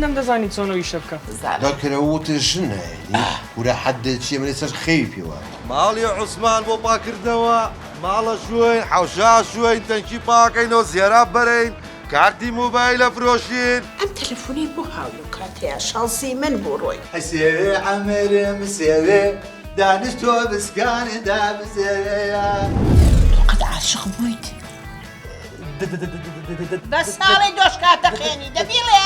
نەمدەزانی چۆنەوەی شە بکە دەکرەوتە ژنە ورە حەدێکی منی سەر خەوی پێوە ماڵی عوسمان بۆ پاکردنەوە ماڵە شوێن حەوشا شوێن تەنکی پاکەینەوە زیێرا بەرین کارتی موبایلە فرۆشین ئەم تەلەفۆنی بۆ هاولو کاتەیە شانسی من بۆ ڕۆی سێوێ ئەمرم سێوێ دانیشتۆ بسکانێدا بزێوەیە قەت عاشق بوویت بە ساڵی دۆشکاتەخێنی دەبیڵێ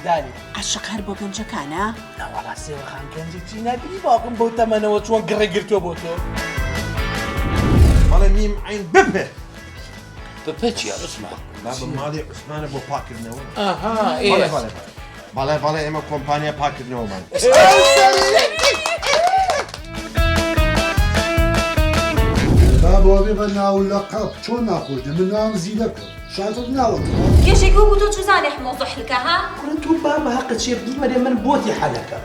داری عاشق هەر بۆ گەنجەکانە ناوەڵا سێوەخان گەنجێکی نبینی باوکم بەو تەمەنەوە چۆن گڕێگرتووە بۆ تۆ بەڵێ میم عین بپێ بپە چیە عوسمان با بە ماڵی عوسمانە بۆ پاکردنەوە ئاها بەڵێ ئێمە کۆمپانیا پاکردنەوەمان بابۆ بە ناو لەقەب چۆن ناخۆشە من ناوم زیرەکە شاتت ناوە کێشێکی وەکو تۆ چوزانێ مۆزەحلکە ها کوڕن تو با بە حەقت چێ بمەرێ من بۆتی حەلەکە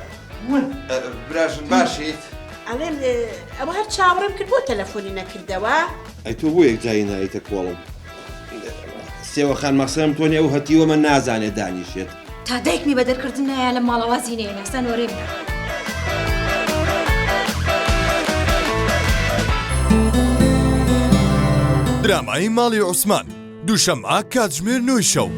براشن باشیت ئەڵێم ئەوە هەر چاوەڕێم کرد بۆ تەلەفۆنی نەکردەوە ئەی تۆ بۆ یەک جایی نایتە کۆڵم سێوەخان مەقسەم تۆ ئەو هەتیوە من نازانێت دانیشێت تا دایکمی بە دەرکردن نایە لە ماڵەوە زیینەیە لەسەن وەرێم درامایی ماڵی عوسمان دووشەممە کاتژمێر 9 شەو